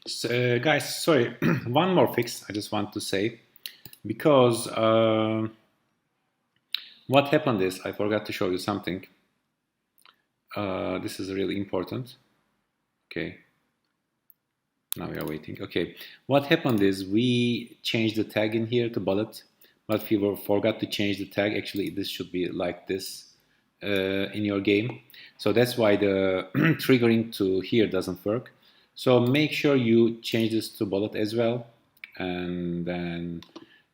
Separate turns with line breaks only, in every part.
So, guys, sorry, one more fix I just want to say because what happened is I forgot to show you something. This is really important. Okay, now we are waiting. Okay, what happened is we changed the tag in here to bullet, but forgot to change the tag. Actually, this should be like this in your game. So that's why the triggering to here doesn't work. So make sure you change this to bullet as well, and then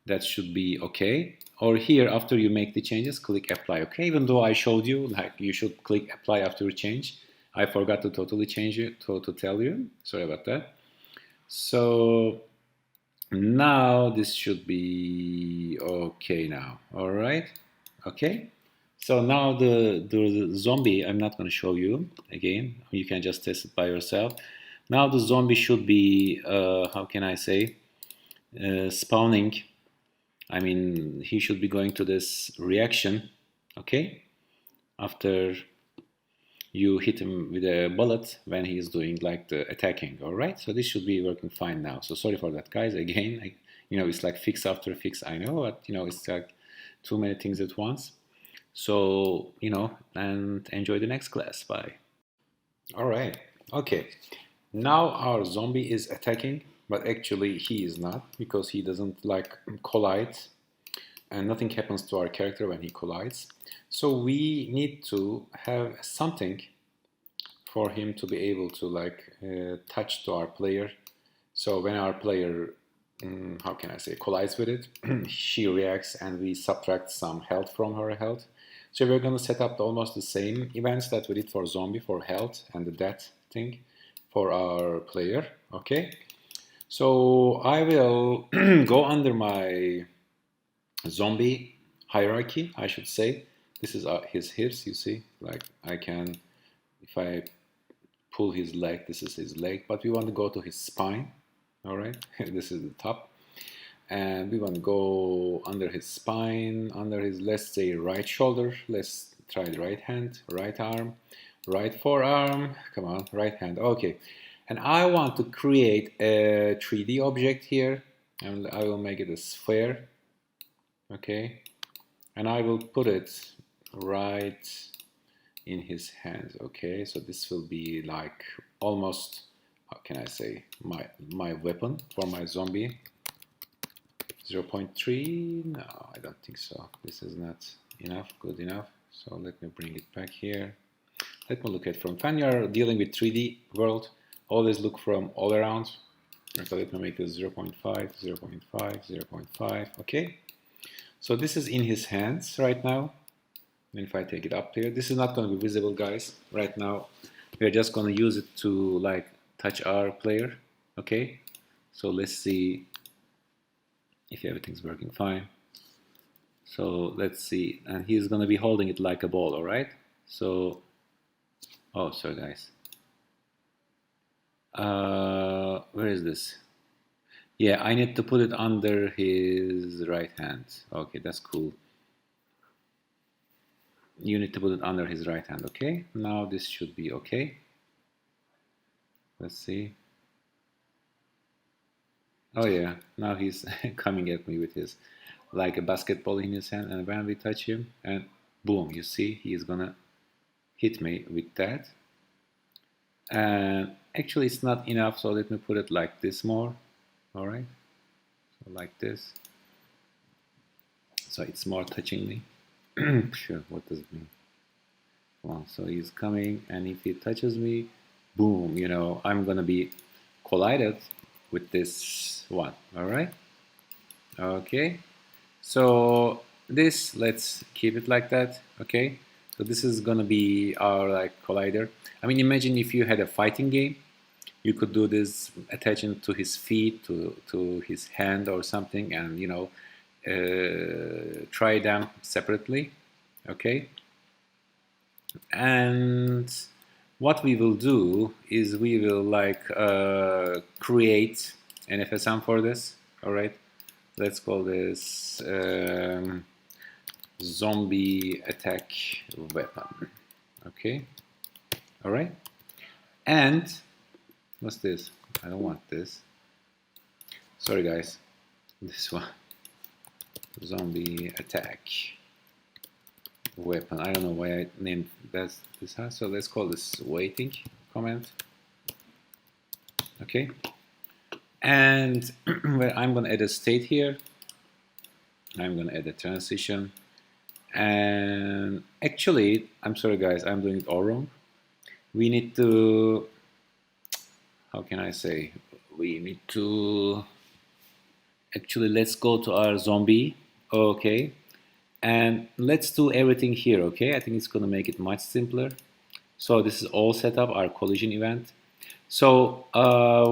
that should be okay. Or here, after you make the changes, click apply. Okay, even though I showed you like you should click apply after you change, I forgot to totally change it to tell you. Sorry about that. So now this should be okay now. All right. Okay. So now the zombie, I'm not going to show you again. You can just test it by yourself. Now the zombie should be, how can I say, spawning. I mean, he should be going to this reaction, okay? After you hit him with a bullet when he is doing like the attacking, all right? So this should be working fine now. So sorry for that, guys. Again, it's like fix after fix, I know, but it's like too many things at once. So, and enjoy the next class. Bye. All right. Okay. Now our zombie is attacking, but actually he is not because he doesn't like collide and nothing happens to our character when he collides. So we need to have something for him to be able to like touch to our player. So when our player, how can I say, collides with it, she reacts and we subtract some health from her health. So we're going to set up almost the same events that we did for zombie, for health and the death thing for our player. Okay. So I will go under my zombie hierarchy, I should say. This is his hips, you see, like I can, if I pull his leg, this is his leg, but we want to go to his spine. All right. This is the top, and we want to go under his spine, under his, let's say, right shoulder. Let's try the right hand, right arm, right forearm, come on, right hand. Okay. And I want to create a 3D object here, and I will make it a sphere. Okay, and I will put it right in his hands. Okay, so this will be like almost, how can I say, my weapon for my zombie. 0.3, no, I don't think so. This is not enough, good enough. So let me bring it back here. Let me look at from when you're dealing with 3D world, always look from all around. So let me make this 0.5, 0.5, 0.5, okay. So this is in his hands right now. And if I take it up here, this is not going to be visible, guys. Right now, we're just going to use it to like touch our player. Okay. So let's see if everything's working fine. So let's see. And he's going to be holding it like a ball, all right? So, oh, sorry, guys. Where is this? Yeah, I need to put it under his right hand. Okay, that's cool. You need to put it under his right hand. Okay, now this should be okay. Let's see. Oh yeah, now he's coming at me with his, like a basketball in his hand, and when we touch him, and boom, you see, he is gonna hit me with that. And actually it's not enough, so let me put it like this more. All right, so like this, so it's more touching me. Sure, what does it mean? Well, so he's coming, and if he touches me, boom, I'm gonna be collided with this one. All right, okay, so this, let's keep it like that. Okay, so this is gonna be our like collider. I mean, imagine if you had a fighting game, you could do this attaching to his feet, to his hand or something, and try them separately. Okay, and what we will do is we will like create an FSM for this. All right, let's call this zombie attack weapon. Okay, all right, and What's this? I don't want this. Sorry guys. This one. Zombie attack weapon. I don't know why I named this. So let's call this waiting comment. Okay. And I'm going to add a state here. I'm going to add a transition. And actually, I'm sorry guys, I'm doing it all wrong. We need to, how can I say? We need to, actually, let's go to our zombie. Okay. And let's do everything here, okay? I think it's going to make it much simpler. So this is all set up, our collision event. So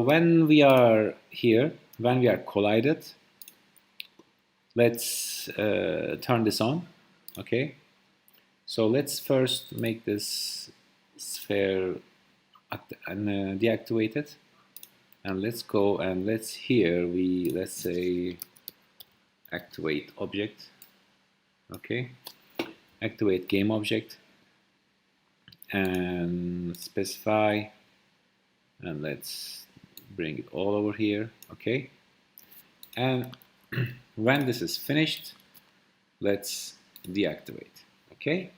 when we are here, when we are collided, let's turn this on, okay? So let's first make this sphere deactivated. And let's go and let's say activate object. Okay, activate game object and specify, and let's bring it all over here. Okay, and when this is finished, let's deactivate. Okay,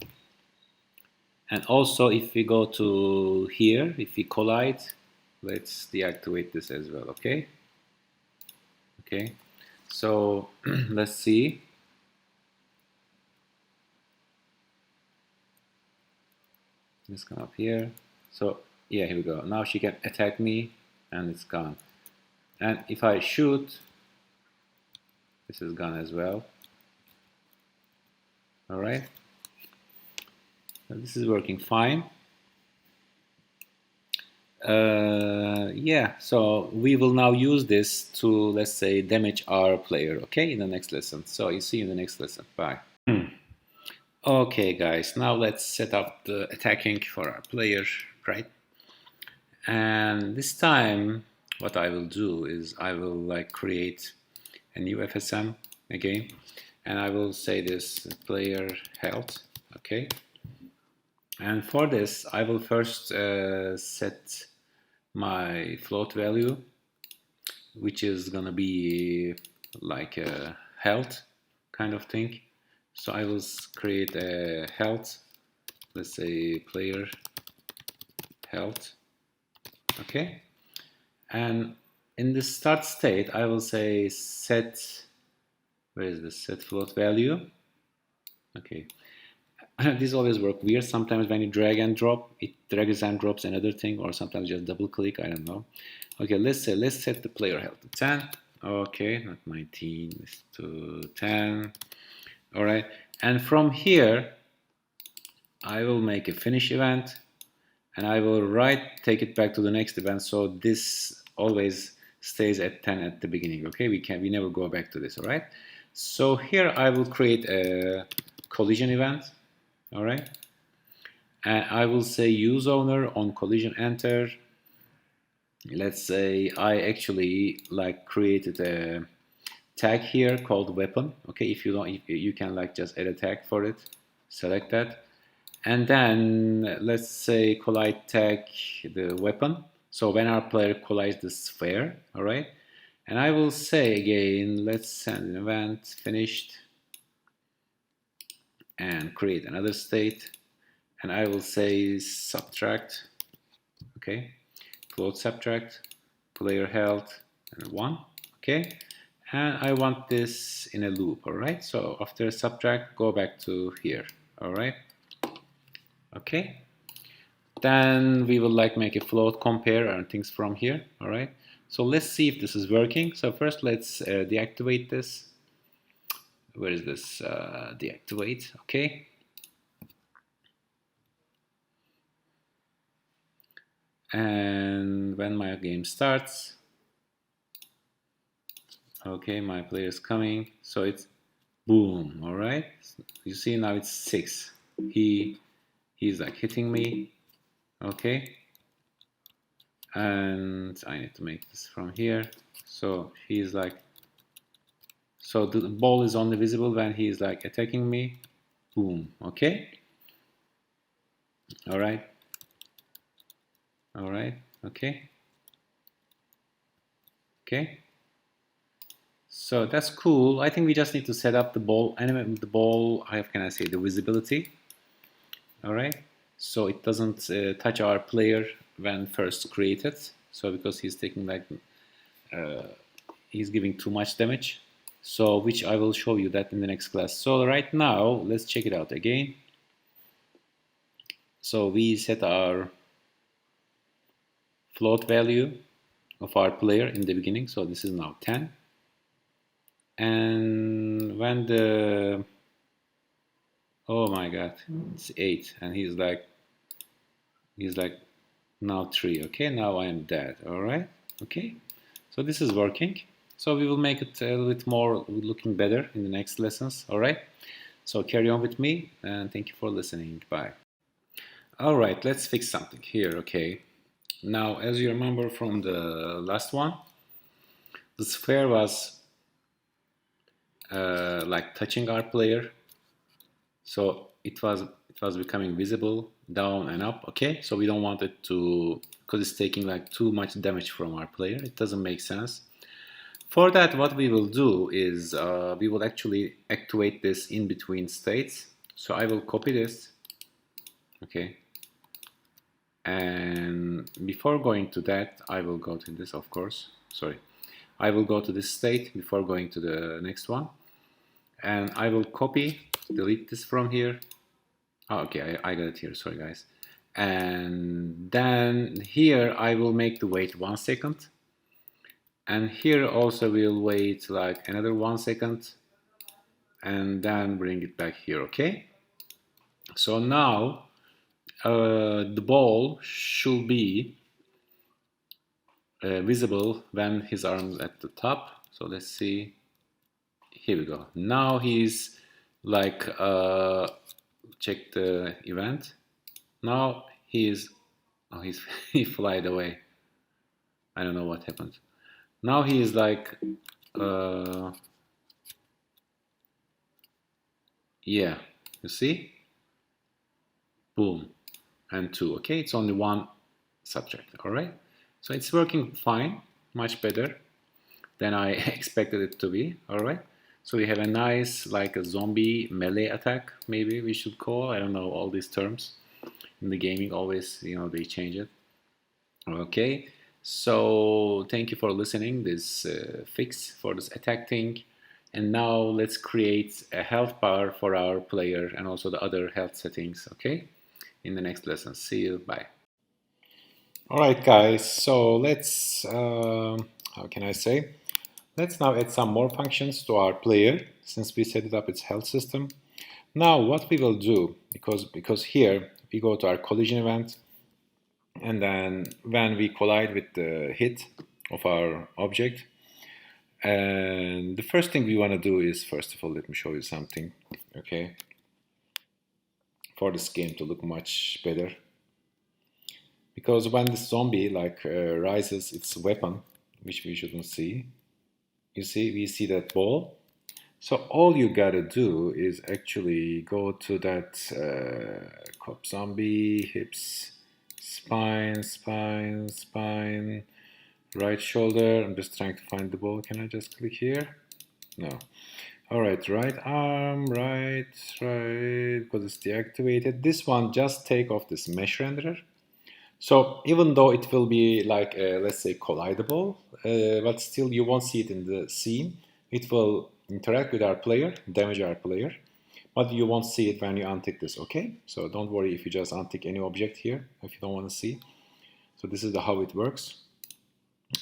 and also if we go to here, if we collide, let's deactivate this as well. Okay, okay, so let's see. Let's come up here. So yeah, here we go. Now she can attack me and it's gone. And if I shoot, this is gone as well. All right. So this is working fine. Yeah, so we will now use this to, let's say, damage our player, okay, in the next lesson. So you see you in the next lesson. Bye. Okay guys, now let's set up the attacking for our player, right? And this time what I will do is I will like create a new FSM again, and I will say this player health, okay? And for this I will first set my float value, which is gonna be like a health kind of thing. So I will create a health, let's say player health, okay? And in the start state, I will say set, where is this, set float value, okay. These always work weird. Sometimes when you drag and drop, it drags and drops another thing, or sometimes just double click, I don't know. Okay, let's set the player health to 10, okay, not 19, it's to 10. All right, and from here, I will make a finish event, and I will take it back to the next event. So this always stays at 10 at the beginning. Okay, we never go back to this. All right. So here I will create a collision event. All right, and I will say use owner on collision enter. Let's say I actually like created a tag here called weapon. Okay, if you don't, you can like just add a tag for it, select that, and then let's say collide tag the weapon. So when our player collides the sphere, all right, and I will say again, let's send an event finished and create another state, and I will say subtract, okay, float subtract player health and 1, okay. And I want this in a loop, all right? So after subtract, go back to here, all right? Okay. Then we will like make a float compare and things from here, all right? So let's see if this is working. So first let's deactivate this. Where is this? Deactivate, okay. And when my game starts, okay, my player is coming. So it's boom, all right? You see now it's 6. He's like hitting me, okay, and I need to make this from here. So he's like, so the ball is only visible when he's like attacking me, boom, okay, all right, okay, Okay, so that's cool. I think we just need to set up the ball, animate the ball, how can I say, the visibility. All right, so it doesn't touch our player when first created. So because he's taking like he's giving too much damage, so which I will show you that in the next class. So right now let's check it out again. So we set our float value of our player in the beginning, so this is now 10, and when the, oh my god, it's 8, and he's like now 3. Okay, now I am dead. All right, okay, so this is working. So we will make it a little bit more looking better in the next lessons. All right, so carry on with me, and thank you for listening. Bye. All right, let's fix something here. Okay, now as you remember from the last one, the sphere was like touching our player, so it was becoming visible down and up. Okay, so we don't want it to, because it's taking like too much damage from our player. It doesn't make sense. For that, what we will do is we will actually activate this in between states. So I will copy this. Okay, and before going to that, I will go to this, of course. Sorry, I will go to this state before going to the next one, and I will copy, delete this from here. Oh, okay, I got it here. Sorry, guys. And then here I will make the wait 1 second, and here also we'll wait like another 1 second, and then bring it back here. Okay. So now the ball should be visible when his arms at the top. So let's see. Here we go. Now he's like check the event. Now he's, oh, he flied away. I don't know what happened. Now he is like yeah, you see, boom, and 2. Okay, it's only one subject. All right, so it's working fine, much better than I expected it to be. All right, so we have a nice like a zombie melee attack, maybe we should call. I don't know all these terms in the gaming, always, you know, they change it. Okay, so thank you for listening this fix for this attack thing. And now let's create a health bar for our player and also the other health settings. Okay, in the next lesson. See you. Bye. All right, guys, so let's how can I say, let's now add some more functions to our player since we set it up its health system. Now what we will do, because here we go to our collision event, and then when we collide with the hit of our object, and the first thing we want to do is, first of all, let me show you something. Okay, for this game to look much better, because when the zombie like rises its weapon, which we shouldn't see, you see, we see that ball. So all you gotta do is actually go to that cop zombie, hips, spine, spine, spine, right shoulder. I'm just trying to find the ball. Can I just click here? No. All right, right arm, right, because it's deactivated. This one, just take off this mesh renderer. So even though it will be like, let's say, collidable, but still you won't see it in the scene. It will interact with our player, damage our player, but you won't see it when you untick this, okay? So don't worry if you just untick any object here, if you don't want to see. So this is how it works.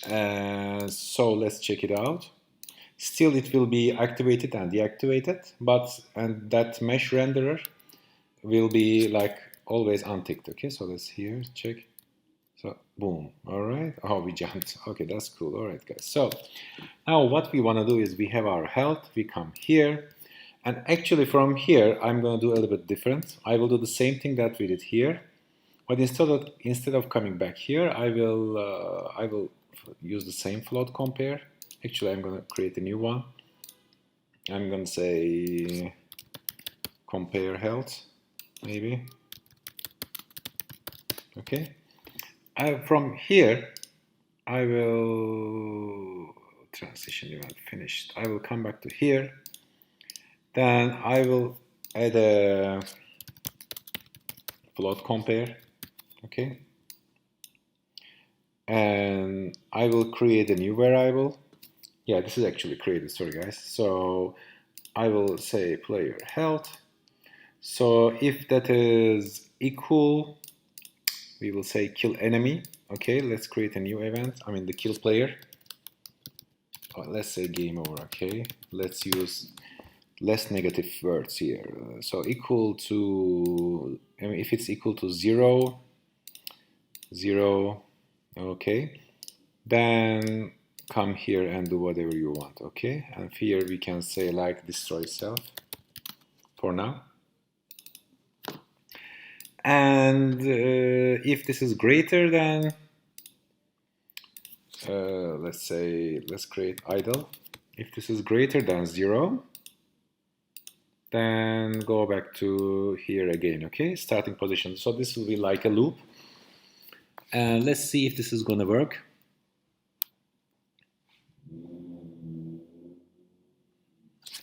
So let's check it out. Still it will be activated and deactivated, and that mesh renderer will be like always unticked, okay? So let's here check. So boom, all right. Oh, we jumped. Okay, that's cool. All right, guys. So now what we want to do is we have our health. We come here, and actually from here I'm going to do a little bit different. I will do the same thing that we did here, but instead of coming back here, I will use the same float compare. Actually, I'm going to create a new one. I'm going to say compare health, maybe. Okay. From here, I will transition event finished. I will come back to here. Then I will add a float compare. Okay. And I will create a new variable. Yeah, this is actually created, sorry guys. So I will say player health. So if that is equal, we will say kill enemy. Okay, let's create a new event. I mean the kill player. Let's say game over. Okay, let's use less negative words here. So equal to, I mean, if it's equal to 0, 0, okay, then come here and do whatever you want. Okay, and here we can say like destroy self for now. And if this is greater than, let's say, let's create idle. If this is greater than 0, then go back to here again, okay? Starting position. So this will be like a loop. And let's see if this is gonna work.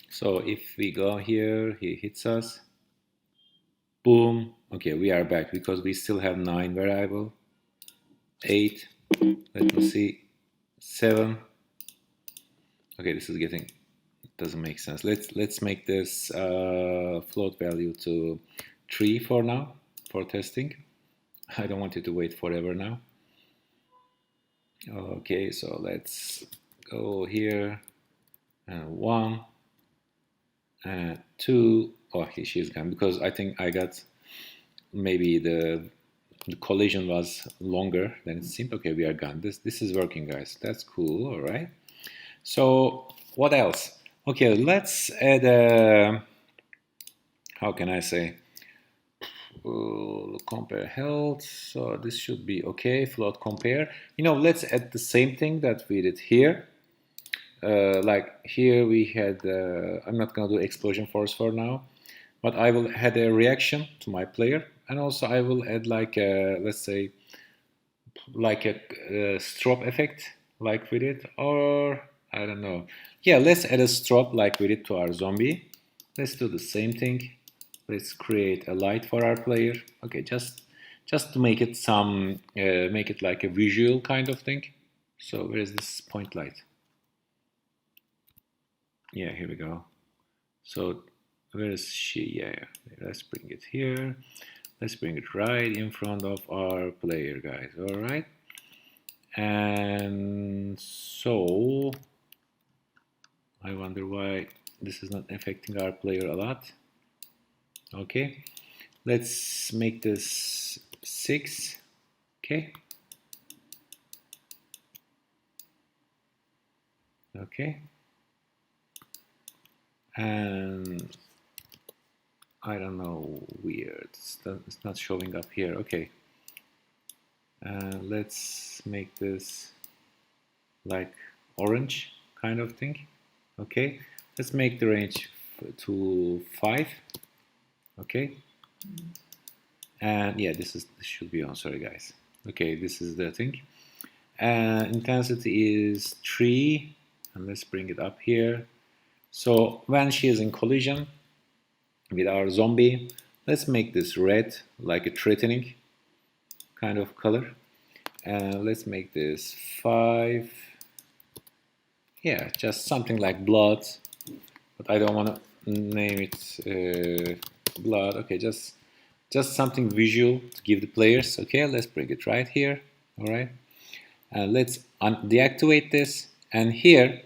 So if we go here, he hits us. Boom. Okay, we are back because we still have 9 variable. 8. Let me see. 7. Okay, this is getting, doesn't make sense. Let's make this float value to 3 for now, for testing. I don't want it to wait forever now. Okay, so let's go here, and 1, and 2. Oh, she's gone because I think I got, maybe the collision was longer than it seemed. Okay, we are gone. This is working, guys. That's cool. All right. So what else? Okay, let's add a, how can I say, compare health. So this should be okay. Float compare. You know, let's add the same thing that we did here. Like here we had, I'm not gonna do explosion force for now, but I will add a reaction to my player, and also I will add like a, let's say, like a strobe effect like we did, or I don't know. Yeah, let's add a strobe like we did to our zombie. Let's do the same thing. Let's create a light for our player. Okay, just to make it some, make it like a visual kind of thing. So where is this point light? Yeah, here we go. So where is she? Yeah, let's bring it here. Let's bring it right in front of our player, guys. All right. And so I wonder why this is not affecting our player a lot. Okay, let's make this 6. Okay. Okay. And I don't know, weird. It's not showing up here. Okay. Let's make this like orange kind of thing. Okay. Let's make the range to 5. Okay. And yeah, this should be on. Sorry, guys. Okay, this is the thing. Intensity is 3, and let's bring it up here. So when she is in collision with our zombie, let's make this red, like a threatening kind of color. And let's make this 5. Yeah, just something like blood, but I don't want to name it blood. Okay, just something visual to give the players. Okay, let's bring it right here. All right, and let's deactivate this. And here,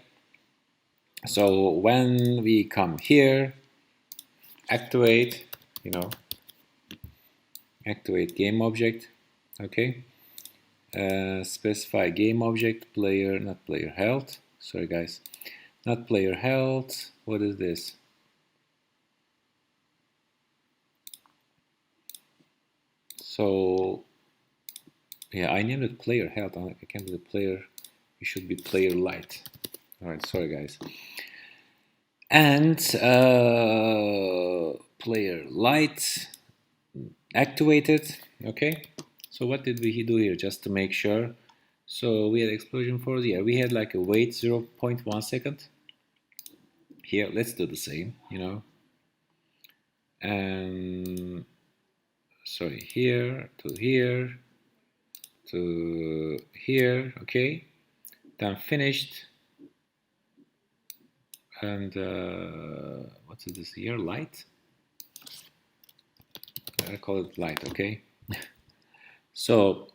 so when we come here, activate, you know, activate game object. Okay, specify game object player, not player health. Sorry guys, not player health. What is this? So yeah, I named it player health. I can't do the player. It should be player light. All right, sorry guys. And player light activated. Okay. So what did we do here? Just to make sure So we had explosion force. Yeah, we had like a wait 0.1 second. Here, let's do the same, And sorry, here to here to here, okay. Then finished. And what is this here? Light. I call it light, okay. So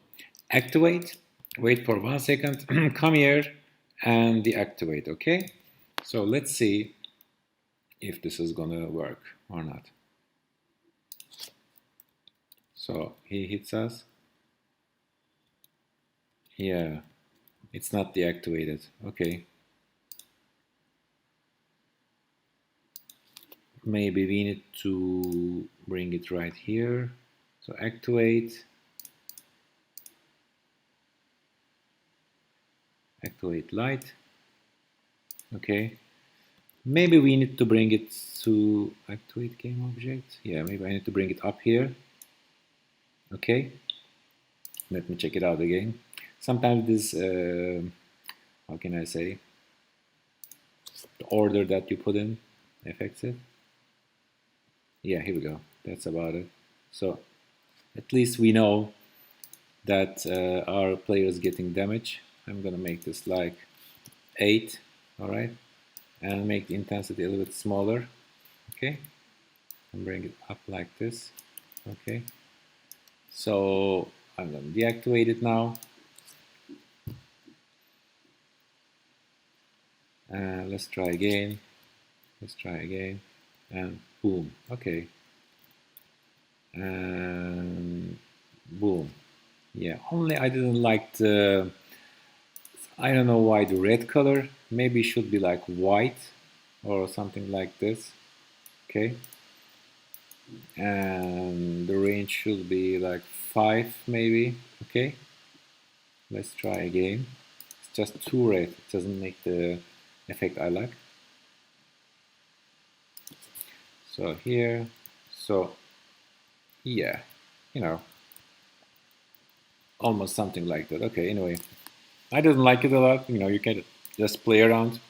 activate, wait for 1 second, come here and deactivate, okay. So let's see if this is gonna work or not. So he hits us. Yeah, it's not deactivated. Okay, maybe we need to bring it right here. So activate light. Okay, maybe we need to bring it to activate game object. Yeah, maybe I need to bring it up here. Okay, let me check it out again. Sometimes this how can I say, the order that you put in affects it. Yeah, here we go. That's about it. So at least we know that our player is getting damage. I'm gonna make this like 8, all right, and make the intensity a little bit smaller. Okay, and bring it up like this. Okay, so I'm gonna deactivate it now. Let's try again. Let's try again, and boom. Okay, and boom. Yeah, only I didn't like the, I don't know why, the red color. Maybe it should be like white or something like this. Okay, and the range should be like 5 maybe. Okay, let's try again. It's just too red, it doesn't make the effect I like. So here, so yeah, you know, almost something like that. Okay, anyway, I didn't like it a lot. You can just play around.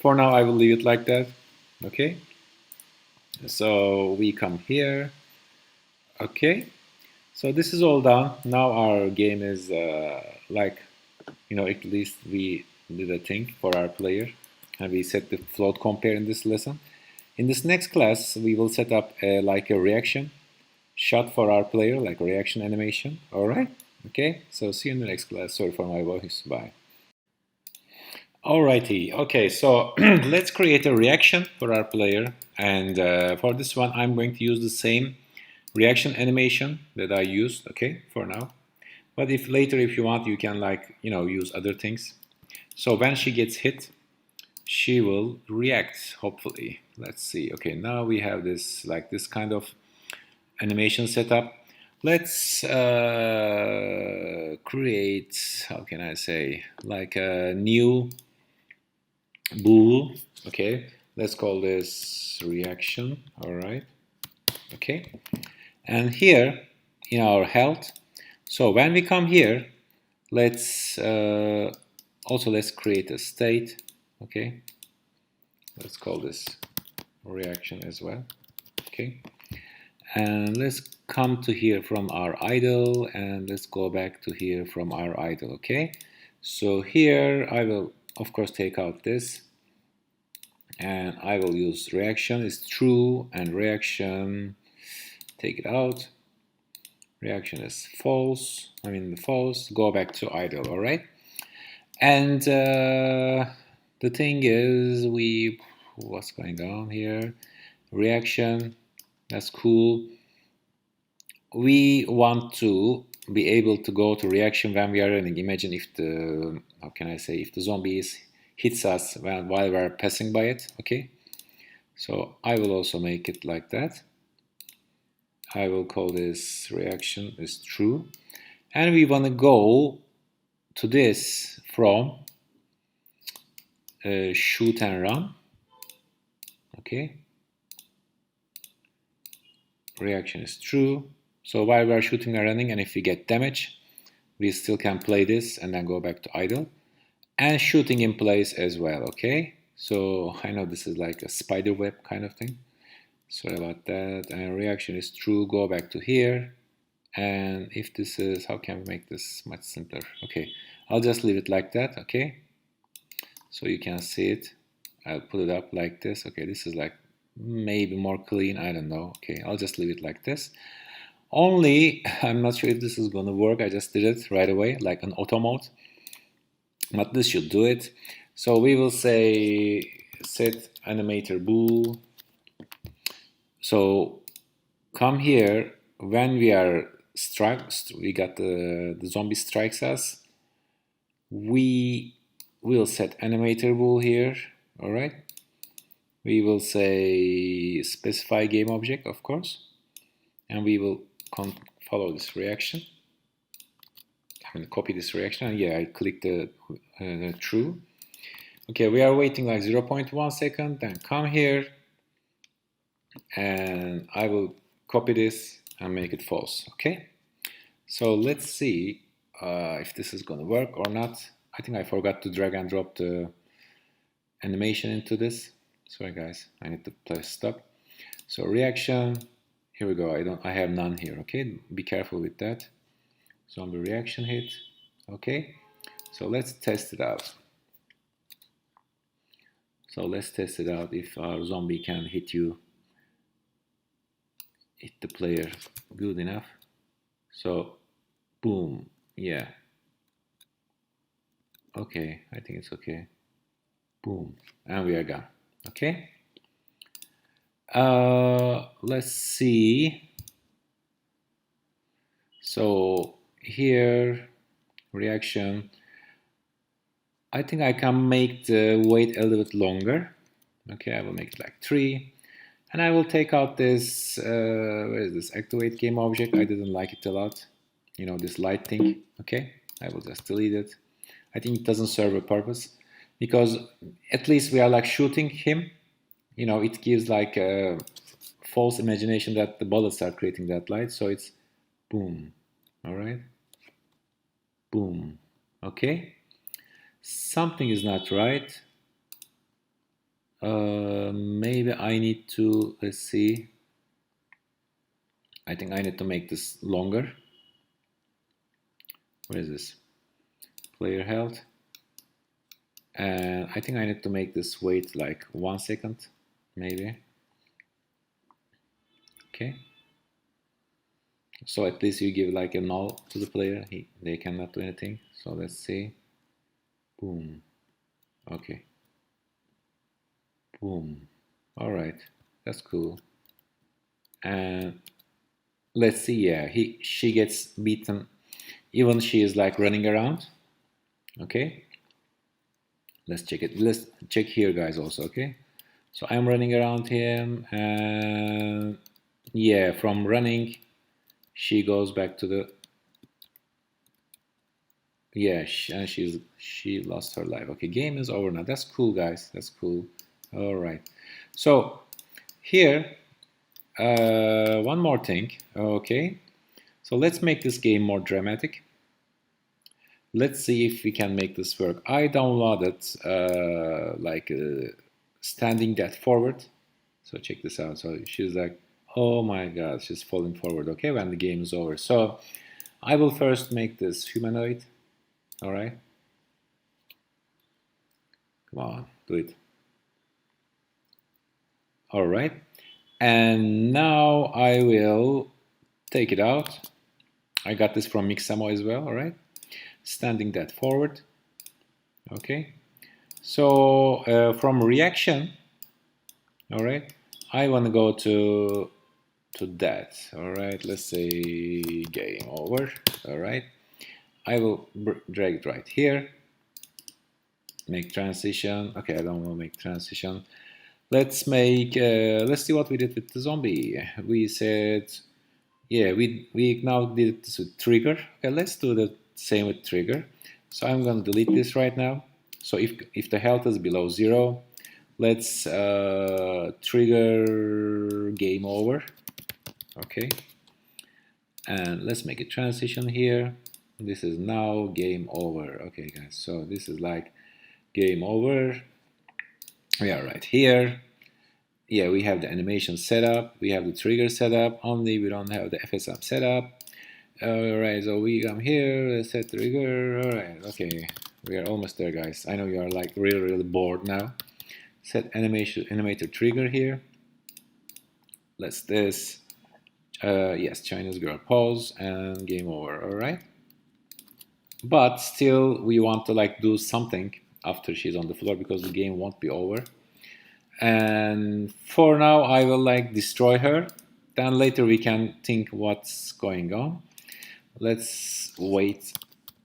For now I will leave it like that. Okay, so we come here. Okay, so this is all done. Now our game is like, at least we did a thing for our player, and we set the float compare in this lesson. In this next class, we will set up like a reaction shot for our player, like a reaction animation. All right. Okay. So see you in the next class. Sorry for my voice. Bye. Alrighty. Okay. So let's create a reaction for our player, and for this one, I'm going to use the same reaction animation that I used. Okay, for now. But if later, if you want, you can like use other things. So when she gets hit, she will react, hopefully. Let's see. Okay, now we have this like this kind of animation setup. Let's create, how can I say, like a new bool. Okay, let's call this reaction. All right. Okay, and here in our health, so when we come here, let's let's create a state. Okay, let's call this reaction as well. Okay, and let's come to here from our idle, and let's go back to here from our idle. Okay, so here I will of course take out this, and I will use reaction is true, and reaction, take it out, reaction is false, false, go back to idle. All right, and the thing is, what's going on here, reaction, that's cool. We want to be able to go to reaction when we are running. Imagine if the, how can I say, if the zombies hits us while we're passing by it. Okay, so I will also make it like that. I will call this reaction is true, and we want to go to this from shoot and run. Okay, reaction is true. So while we are shooting and running, and if we get damage, we still can play this and then go back to idle. And shooting in place as well, okay? So I know this is like a spider web kind of thing. Sorry about that. And reaction is true, go back to here. And if this is, how can we make this much simpler? Okay, I'll just leave it like that, okay? So you can see it. I'll put it up like this. Okay, this is like maybe more clean, I don't know. Okay, I'll just leave it like this. Only, I'm not sure if this is gonna work. I just did it right away, like an auto mode. But this should do it. So we will say set animator bool. So come here when we are struck, we got the zombie strikes us. We will set animator bool here. All right. We will say specify game object, of course, and we will follow this reaction. I'm going to copy this reaction, and yeah, I click the true. Okay, we are waiting like 0.1 second, then come here, and I will copy this and make it false, okay? So let's see if this is going to work or not. I think I forgot to drag and drop the animation into this. Sorry guys, I need to press stop. So reaction, here we go. I have none here, okay? Be careful with that. Zombie reaction hit, okay? So let's test it out. So let's test it out if our zombie can hit the player good enough. So boom, yeah. Okay, I think it's okay. Boom, and we are gone, okay? Let's see. So here, reaction. I think I can make the wait a little bit longer. Okay, I will make it like 3. And I will take out this, where is this, activate game object. I didn't like it a lot. You know, this light thing. Okay, I will just delete it. I think it doesn't serve a purpose because at least we are like shooting him. You know, it gives like a false imagination that the bullets are creating that light. So it's boom. All right. Boom. Okay. Something is not right. Maybe I need to, let's see. I think I need to make this longer. What is this? Player health. And I think I need to make this wait like 1 second, maybe. Okay. So at least you give like a null to the player. They cannot do anything. So let's see. Boom. Okay. Boom. All right. That's cool. And let's see. Yeah, she gets beaten. Even she is like running around. Okay. Let's check it. Let's check here, guys. Also, okay. So I'm running around him, and yeah, from running, she goes back to the yeah, and she lost her life. Okay, game is over now. That's cool, guys. That's cool. All right. So here, one more thing. Okay. So let's make this game more dramatic. Let's see if we can make this work. I downloaded standing that forward. So check this out. So she's like, oh my god, she's falling forward. Okay, when the game is over. So I will first make this humanoid. All right. Come on, do it. All right. And now I will take it out. I got this from Mixamo as well. All right. Standing that forward. Okay. So from reaction, all right, I want to go to that. All right. Let's say game over. All right. I will drag it right here. Make transition. Okay, I don't want to make transition. Let's make. Let's see what we did with the zombie. We said, yeah, we now did this with trigger. Okay, let's do the same with trigger. So I'm going to delete this right now. So if the health is below 0, let's trigger game over. Okay, and let's make a transition here. This is now game over. Okay, guys, so this is like game over. We are right here. Yeah, we have the animation set up. We have the trigger set up. Only we don't have the FSM set up. Alright, so we come here. Let's set trigger. Alright, okay. We are almost there, guys. I know you are like really bored now. Set animator trigger here. Let's this. Yes, Chinese girl pause and game over. Alright. But still, we want to like do something after she's on the floor because the game won't be over. And for now, I will like destroy her. Then later we can think what's going on. Let's wait.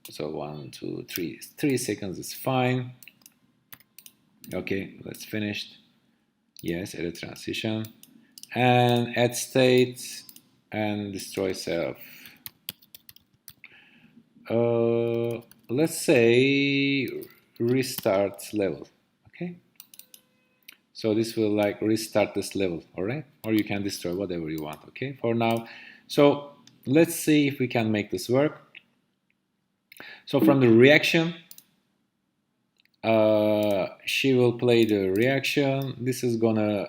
So 1, 2, 3. 3 seconds is fine. Okay, let's finish. Yes, edit transition. And add state and destroy self. Let's say restart level. Okay. So this will like restart this level, all right? Or you can destroy whatever you want, okay? For now, so let's see if we can make this work. So from the reaction, she will play the reaction. This is gonna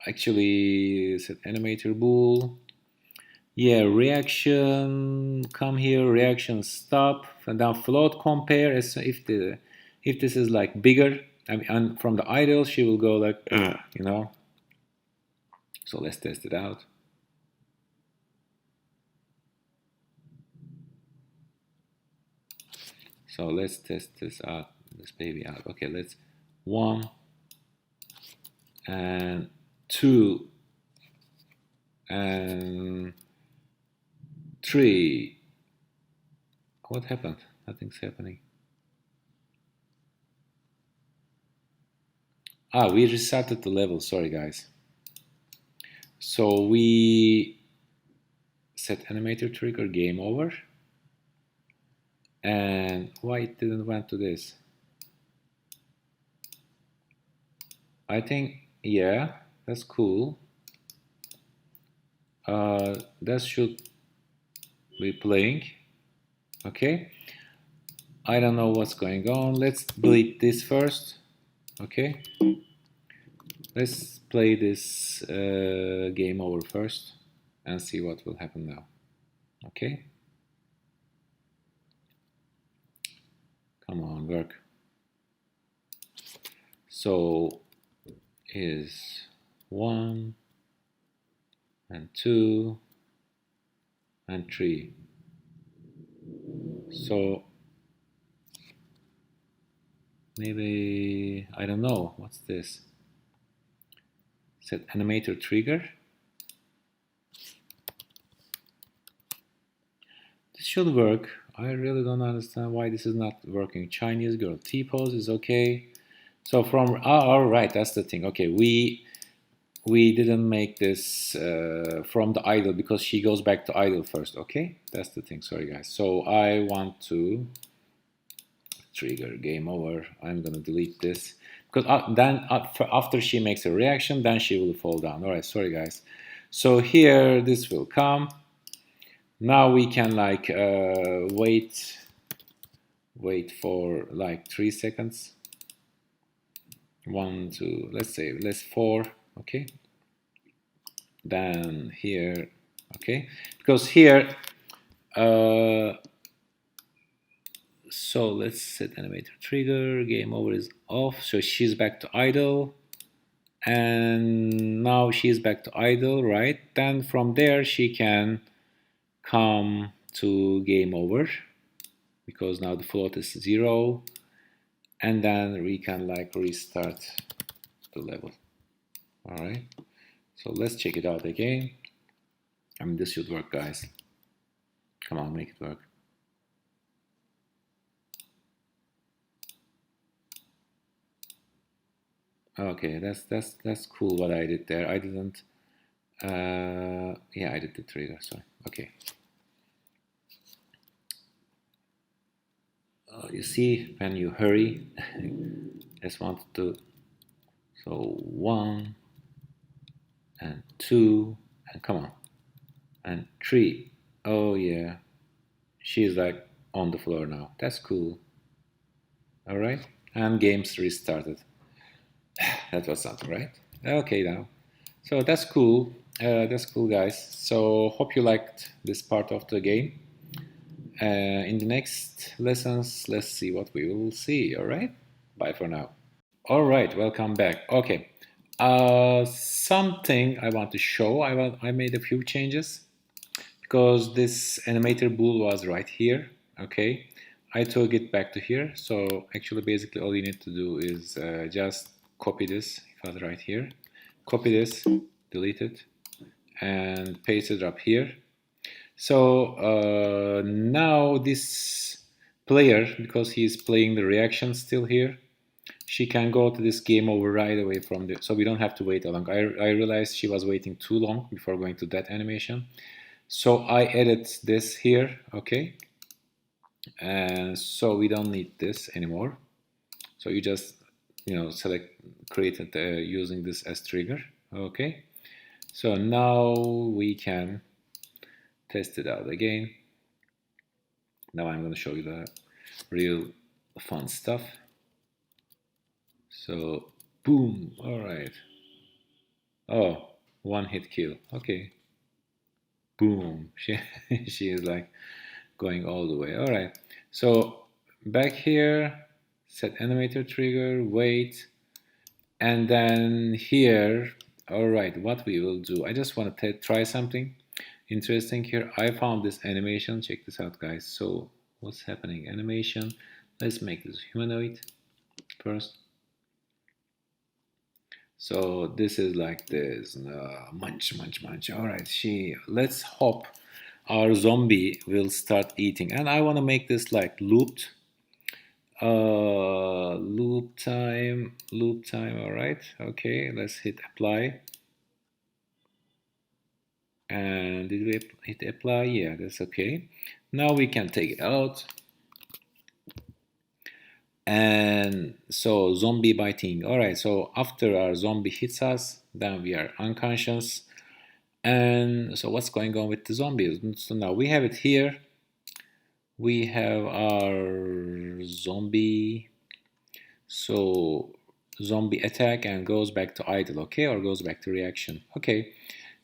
actually set animator bool. Yeah, reaction, come here, reaction stop, and then float compare as if this is like bigger. I mean, and from the idle, she will go like, you know. So let's test it out. So let's test this out, this baby out. Okay, let's 1 and 2 and 3. What happened? Nothing's happening. We restarted the level. Sorry, guys. So we set animator trigger game over. And why it didn't went to this? I think, yeah, that's cool. That should be playing. Okay. I don't know what's going on. Let's delete this first. Okay. Let's play this game over first and see what will happen now. Okay. Come on, work. So is 1 and 2 and 3. So maybe, I don't know, what's this? Set animator trigger. This should work. I really don't understand why this is not working. Chinese girl T-pose is okay. So from, all right, that's the thing. Okay, we didn't make this from the idle because she goes back to idle first. Okay, that's the thing. Sorry, guys. So I want to trigger game over. I'm gonna delete this because then after she makes a reaction, then she will fall down. All right, sorry, guys. So here this will come. Now we can like wait for like 3 seconds. 1, 2, let's say, let's 4, okay. Then here, okay, because here, so let's set animator trigger, game over is off, so she's back to idle, and now she's back to idle, right? Then from there she can come to game over, because now the float is 0, and then we can like restart the level. All right, so let's check it out again. I mean, this should work, guys. Come on, make it work. Okay, that's cool what I did there. I didn't yeah, I did the trigger, sorry. Okay. You see, when you hurry, just wanted to, so 1 and 2 and come on, and 3. Oh yeah, She's like on the floor now. That's cool. All right. And games restarted. That was something, right? Okay, now. So that's cool. That's cool, guys. So hope you liked this part of the game. In the next lessons, let's see what we will see. All right. Bye for now. All right. Welcome back. Okay. Something I want to show. I made a few changes because this animator bool was right here. Okay. I took it back to here. So actually, basically, all you need to do is just copy this. It was right here. Copy this, delete it, and paste it up here. So now this player, because he's playing the reaction still here, she can go to this game over right away from the, so we don't have to wait a long. I realized she was waiting too long before going to that animation. So I edit this here, okay? And so we don't need this anymore. So you just, select, create it using this as trigger, okay? So now we can test it out again. Now I'm going to show you the real fun stuff. So boom, all right. Oh, one hit kill. Okay. Boom. She is like going all the way. All right. So back here, set animator trigger, wait, and then here. All right. What we will do? I just want to try something interesting here. I found this animation. Check this out, guys. So what's happening? Animation. Let's make this humanoid first. So this is like this, munch, munch, munch. All right, let's hope our zombie will start eating. And I want to make this like looped. Loop time. All right. Okay, let's hit apply. And did we hit apply? Yeah, that's okay. Now we can take it out. And so zombie biting. All right, so after our zombie hits us, then we are unconscious. And so what's going on with the zombies? So now we have it here. We have our zombie. So zombie attack and goes back to idle, okay, or goes back to reaction. Okay,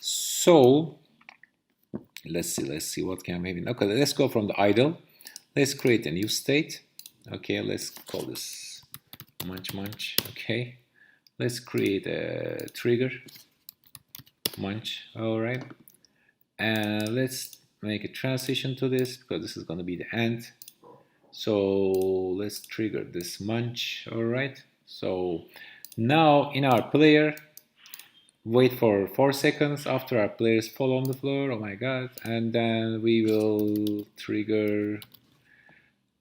so let's see what can we have. Okay, let's go from the idle. Let's create a new state. Okay, let's call this munch munch. Okay, let's create a trigger munch. All right, and let's make a transition to this because this is going to be the end. So let's trigger this munch. All right, so now in our player, wait for 4 seconds after our players fall on the floor. Oh my god. And then we will trigger,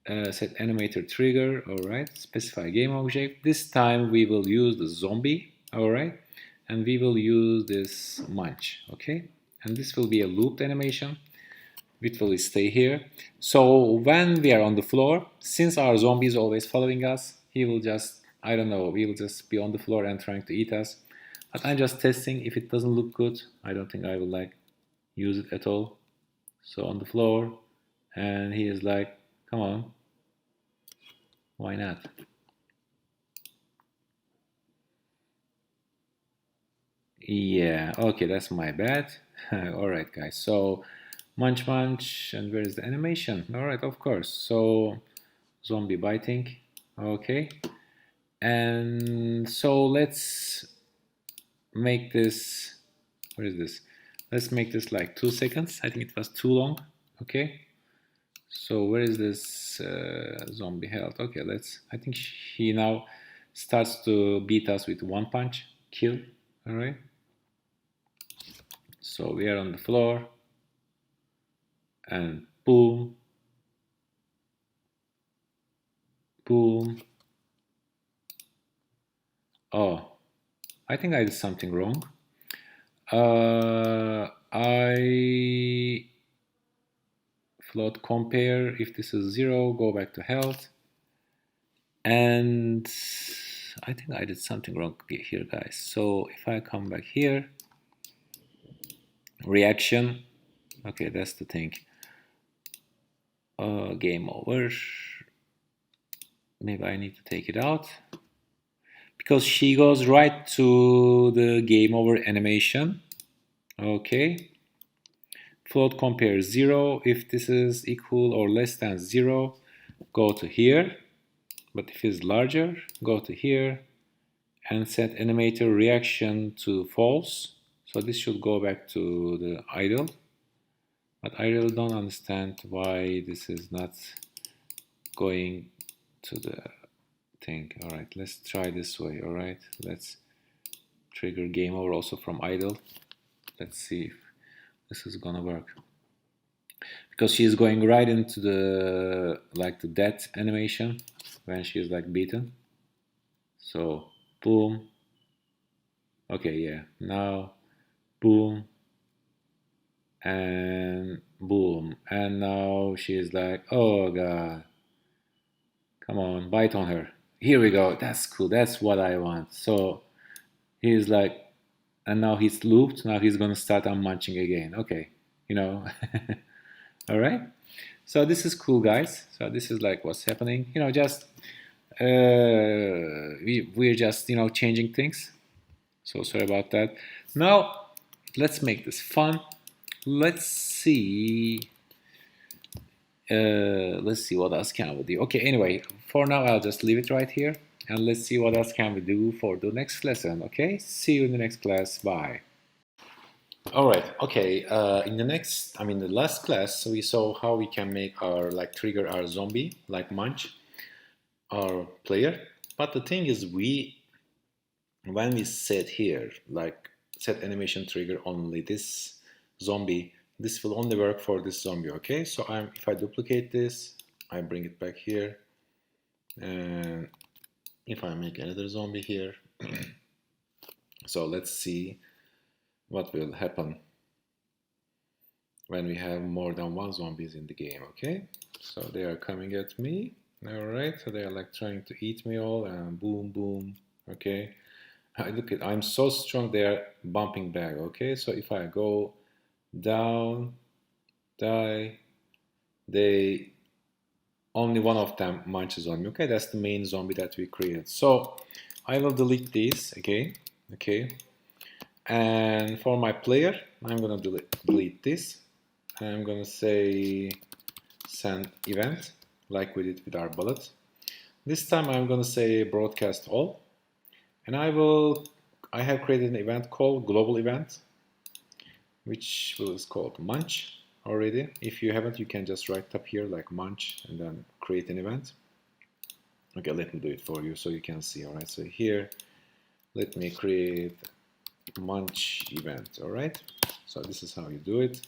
set animator trigger. All right, specify game object. This time we will use the zombie. All right, and we will use this munch. Okay, and this will be a looped animation which will stay here. So when we are on the floor, since our zombie is always following us, he will just, I don't know, he will just be on the floor and trying to eat us. But I'm just testing. If it doesn't look good, I don't think I will like use it at all. So on the floor, and he is like, come on, why not? Yeah, okay, that's my bad. All right, guys. So munch munch, and where is the animation? All right, of course. So zombie biting. Okay, and so let's make this, what is this? Let's make this like 2 seconds. I think it was too long. Okay, so where is this zombie health? Okay, I think he now starts to beat us with one punch kill. All right, so we are on the floor and boom, boom. Oh, I think I did something wrong. I float compare. If this is 0, go back to health. And I think I did something wrong here, guys. So if I come back here, reaction. Okay, that's the thing. Game over. Maybe I need to take it out because she goes right to the game over animation. Okay. Float compare 0. If this is equal or less than 0, go to here. But if it's larger, go to here and set animator reaction to false. So this should go back to the idle. But I really don't understand why this is not going to the thing. All right, let's try this way. All right, let's trigger game over also from idle. Let's see if this is gonna work. Because she's going right into the like the death animation when she's like beaten. So boom. Okay, yeah. Now boom and boom. And now she's like, oh god. Come on, bite on her. Here we go. That's cool. That's what I want. So he's like, and now he's looped. Now he's gonna start on munching again. Okay, you know. All right. So this is cool, guys. So this is like what's happening. You know, just we're just changing things. So sorry about that. Now let's make this fun. Let's see. Let's see what else can we do. Okay, anyway, for now I'll just leave it right here and let's see what else can we do for the next lesson. Okay, see you in the next class. Bye. All right. Okay. In the last class, we saw how we can make our like trigger our zombie like munch our player. But the thing is, when we set here like set animation trigger only this zombie, this will only work for this zombie. Okay. So if I duplicate this, I bring it back here, and if I make another zombie here, so let's see what will happen when we have more than one zombies in the game. Okay, so they are coming at me. All right, so they are like trying to eat me all, and boom boom. Okay, I'm so strong, they are bumping back. Okay, so if I go down, die, they only one of them munches on me. Okay, that's the main zombie that we created. So I will delete these again. Okay, and for my player I'm gonna delete this. I'm gonna say send event like we did with our bullet. This time I'm gonna say broadcast all, and I have created an event called global event, which is called munch already. If you haven't, you can just right up here like munch and then create an event. Okay, let me do it for you so you can see. All right, so here let me create munch event. All right, so this is how you do it.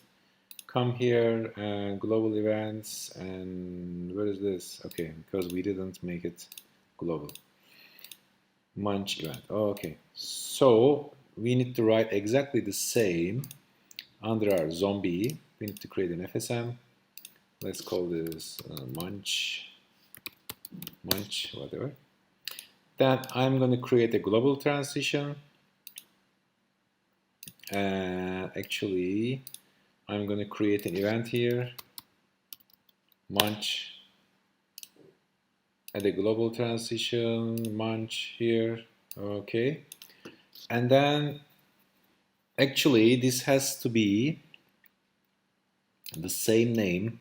Come here and global events, and where is this? Okay, because we didn't make it global. Munch event. Okay, so we need to write exactly the same under our zombie. We need to create an FSM. Let's call this munch, whatever. Then I'm going to create a global transition. Actually, I'm going to create an event here, munch, add a global transition, munch here, okay. And then actually this has to be the same name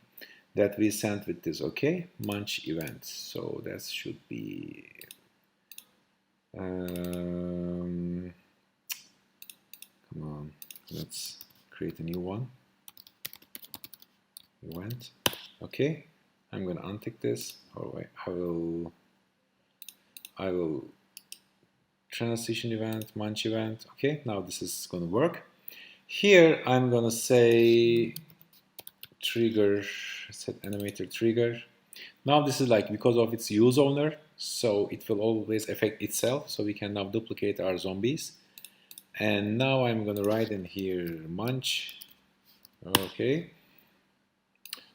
that we sent with this, okay, munch event. So that should be come on, let's create a new one. Event. Okay, I'm going to untick this. Oh wait, I will transition event, munch event. Okay, now this is going to work. Here I'm going to say trigger, set animator trigger. Now this is like because of its use owner, so it will always affect itself. So we can now duplicate our zombies. And now I'm going to write in here munch. Okay.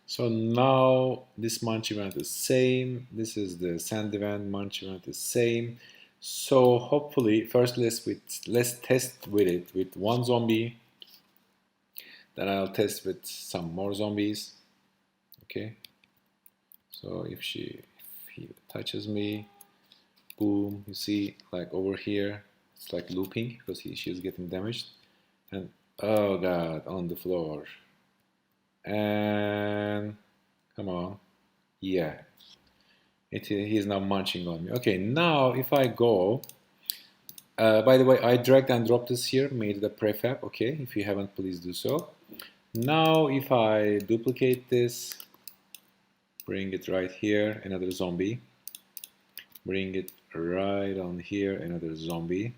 So now this munch event is same. This is the send event, munch event is same. So hopefully, first let's test with it with one zombie. Then I'll test with some more zombies. Okay. So if he touches me, boom, you see like over here it's like looping because she's getting damaged. And oh god, on the floor. And come on. Yeah, he's now munching on me. Okay, now if I go, by the way, I dragged and dropped this here, made it a prefab. Okay, if you haven't, please do so. Now if I duplicate this, bring it right here, another zombie. Bring it right on here, another zombie.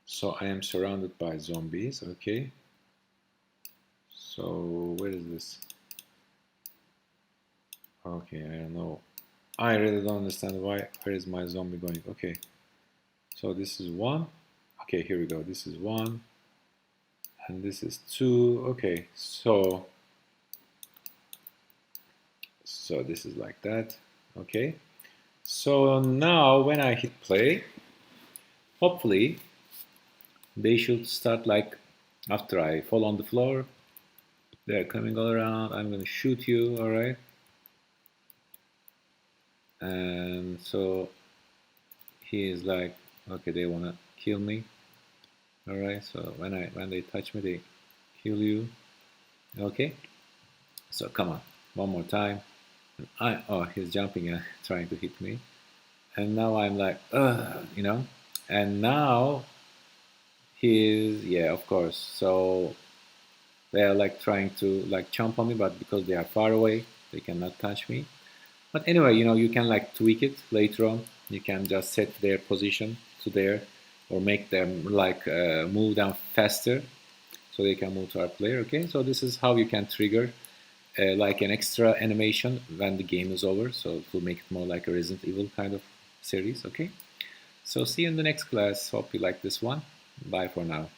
So I am surrounded by zombies. Okay, so where is this? Okay, I don't know. I really don't understand why. Where is my zombie going? Okay, so this is one. Okay, here we go. This is one, and this is two. Okay, so this is like that. Okay, so now when I hit play, hopefully they should start like after I fall on the floor. They're coming all around. I'm gonna shoot you. All right. And so he is like, okay, they wanna kill me. All right. So when they touch me, they kill you. Okay. So come on, one more time. And he's jumping and trying to hit me. And now I'm like, you know. And now he's yeah, of course. So they are like trying to like jump on me, but because they are far away, they cannot touch me. But anyway, you can like tweak it later on. You can just set their position to there, or make them like move down faster, so they can move to our player. Okay, so this is how you can trigger like an extra animation when the game is over. So it will make it more like a Resident Evil kind of series. Okay, so see you in the next class. Hope you like this one. Bye for now.